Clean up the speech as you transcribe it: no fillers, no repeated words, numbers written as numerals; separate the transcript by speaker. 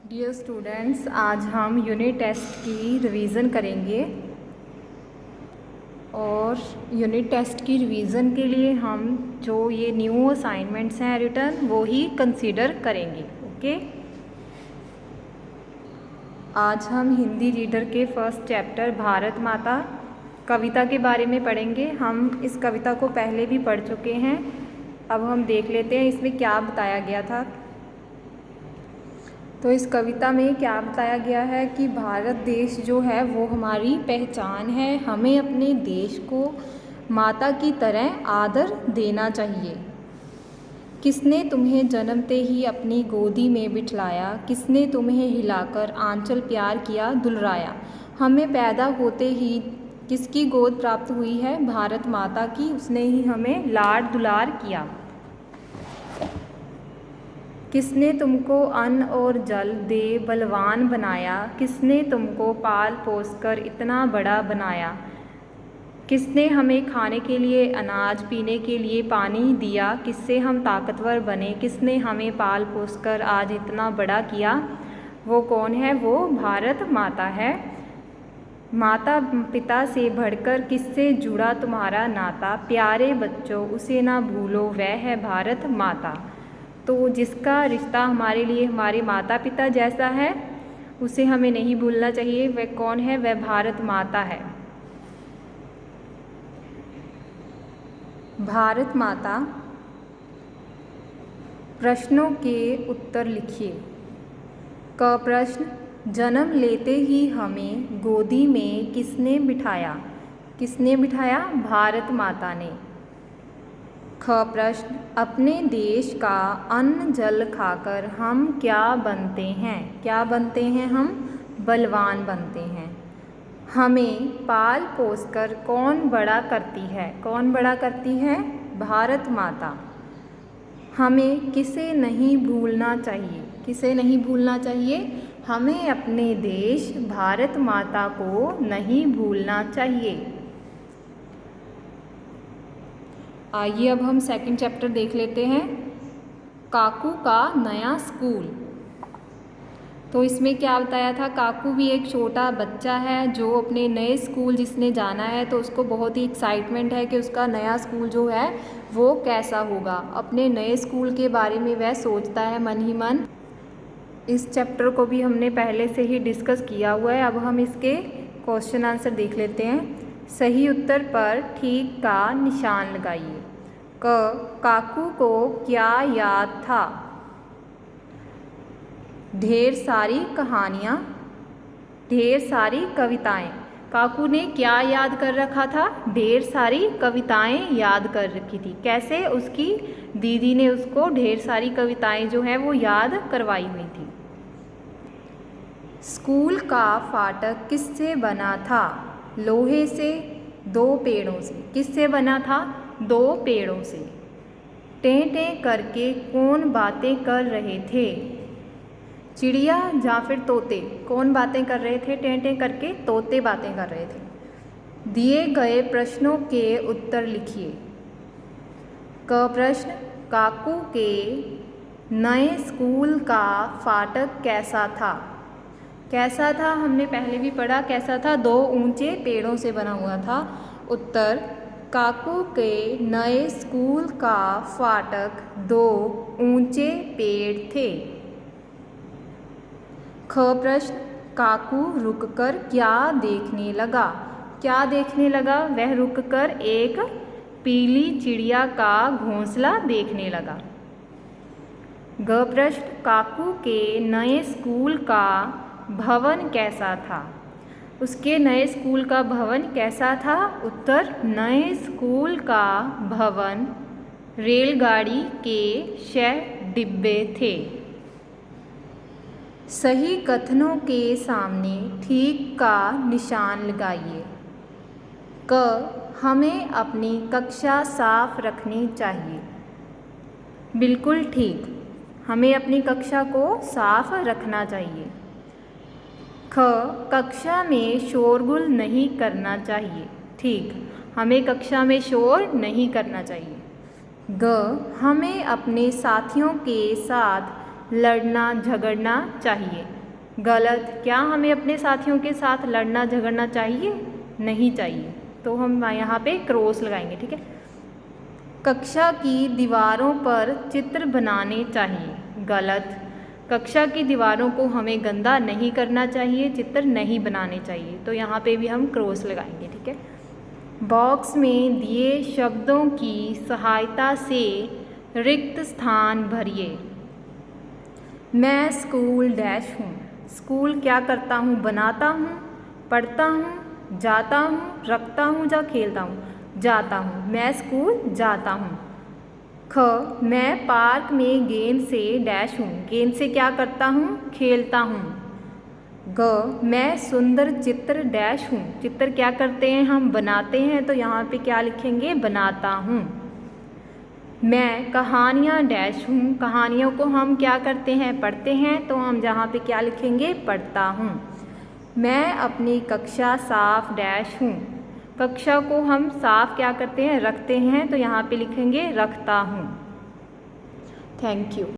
Speaker 1: Dear students, आज हम unit test की रिवीजन करेंगे और यूनिट टेस्ट की रिवीजन के लिए हम जो ये न्यू असाइनमेंट्स हैं रिटर्न वो ही कंसीडर करेंगे। ओके, आज हम हिंदी रीडर के फर्स्ट चैप्टर भारत माता कविता के बारे में पढ़ेंगे। हम इस कविता को पहले भी पढ़ चुके हैं। अब हम देख लेते हैं इसमें क्या बताया गया था। तो इस कविता में क्या बताया गया है कि भारत देश जो है वो हमारी पहचान है। हमें अपने देश को माता की तरह आदर देना चाहिए। किसने तुम्हें जन्मते ही अपनी गोदी में बिठलाया, किसने तुम्हें हिलाकर आंचल प्यार किया दुलराया। हमें पैदा होते ही किसकी गोद प्राप्त हुई है? भारत माता की। उसने ही हमें लाड दुलार किया। किसने तुमको अन्न और जल दे बलवान बनाया, किसने तुमको पाल पोस कर इतना बड़ा बनाया। किसने हमें खाने के लिए अनाज, पीने के लिए पानी दिया, किससे हम ताकतवर बने, किसने हमें पाल पोस कर आज इतना बड़ा किया। वो कौन है? वो भारत माता है। माता पिता से बढ़कर किससे जुड़ा तुम्हारा नाता, प्यारे बच्चों उसे ना भूलो वह है भारत माता। तो जिसका रिश्ता हमारे लिए हमारे माता पिता जैसा है उसे हमें नहीं भूलना चाहिए। वह कौन है? वह भारत माता है। भारत माता प्रश्नों के उत्तर लिखिए। क प्रश्न, जन्म लेते ही हमें गोदी में किसने बिठाया? किसने बिठाया? भारत माता ने। ख प्रश्न, अपने देश का अन्न जल खाकर हम क्या बनते हैं? क्या बनते हैं हम? बलवान बनते हैं। हमें पाल पोस कर कौन बड़ा करती है? कौन बड़ा करती है? भारत माता। हमें किसे नहीं भूलना चाहिए? किसे नहीं भूलना चाहिए? हमें अपने देश भारत माता को नहीं भूलना चाहिए। आइए अब हम सेकंड चैप्टर देख लेते हैं, काकू का नया स्कूल। तो इसमें क्या बताया था? काकू भी एक छोटा बच्चा है जो अपने नए स्कूल जिसने जाना है तो उसको बहुत ही एक्साइटमेंट है कि उसका नया स्कूल जो है वो कैसा होगा। अपने नए स्कूल के बारे में वह सोचता है मन ही मन। इस चैप्टर को भी हमने पहले से ही डिस्कस किया हुआ है। अब हम इसके क्वेश्चन आंसर देख लेते हैं। सही उत्तर पर ठीक का निशान लगाइए। क, काकू को क्या याद था? ढेर सारी कहानियाँ, ढेर सारी कविताएं। काकू ने क्या याद कर रखा था? ढेर सारी कविताएं याद कर रखी थी। कैसे? उसकी दीदी ने उसको ढेर सारी कविताएं जो हैं वो याद करवाई हुई थी। स्कूल का फाटक किससे बना था? लोहे से, दो पेड़ों से। किससे बना था? दो पेड़ों से। टें टें करके कौन बातें कर रहे थे? चिड़िया या फिर तोते? कौन बातें कर रहे थे? टें टें करके तोते बातें कर रहे थे। दिए गए प्रश्नों के उत्तर लिखिए। क प्रश्न, काकू के नए स्कूल का फाटक कैसा था? कैसा था? हमने पहले भी पढ़ा कैसा था। दो ऊंचे पेड़ों से बना हुआ था। उत्तर, काकू के नए स्कूल का फाटक दो ऊंचे पेड़ थे। ख प्रश्न, काकू रुककर क्या देखने लगा? क्या देखने लगा? वह रुककर एक पीली चिड़िया का घोंसला देखने लगा। ग प्रश्न, काकू के नए स्कूल का भवन कैसा था? उसके नए स्कूल का भवन कैसा था? उत्तर, नए स्कूल का भवन रेलगाड़ी के 6 डिब्बे थे। सही कथनों के सामने ठीक का निशान लगाइए। क, हमें अपनी कक्षा साफ रखनी चाहिए। बिल्कुल ठीक, हमें अपनी कक्षा को साफ रखना चाहिए। ख, कक्षा में शोरगुल नहीं करना चाहिए। ठीक, हमें कक्षा में शोर नहीं करना चाहिए। ग, हमें अपने साथियों के साथ लड़ना झगड़ना चाहिए। गलत, क्या हमें अपने साथियों के साथ लड़ना झगड़ना चाहिए? नहीं चाहिए, तो हम यहाँ पे क्रॉस लगाएंगे, ठीक है। कक्षा की दीवारों पर चित्र बनाने चाहिए। गलत, कक्षा की दीवारों को हमें गंदा नहीं करना चाहिए, चित्र नहीं बनाने चाहिए, तो यहाँ पे भी हम क्रॉस लगाएंगे, ठीक है। बॉक्स में दिए शब्दों की सहायता से रिक्त स्थान भरिए। मैं स्कूल डैश हूँ। स्कूल क्या करता हूँ? बनाता हूँ, पढ़ता हूँ, जाता हूँ, रखता हूँ या खेलता हूँ? जाता हूँ। मैं स्कूल जाता हूँ। ख, मैं पार्क में गेंद से डैश हूँ। गेंद से क्या करता हूँ? खेलता हूँ। ग, मैं सुंदर चित्र डैश हूँ। चित्र क्या करते हैं? हम बनाते हैं, तो यहाँ पे क्या लिखेंगे? बनाता हूँ। मैं कहानियाँ डैश हूँ। कहानियों को हम क्या करते हैं? पढ़ते हैं, तो हम जहाँ पे क्या लिखेंगे? पढ़ता हूँ। मैं अपनी कक्षा साफ डैश हूँ। कक्षा को हम साफ क्या करते हैं? रखते हैं, तो यहाँ पे लिखेंगे रखता हूँ। Thank you.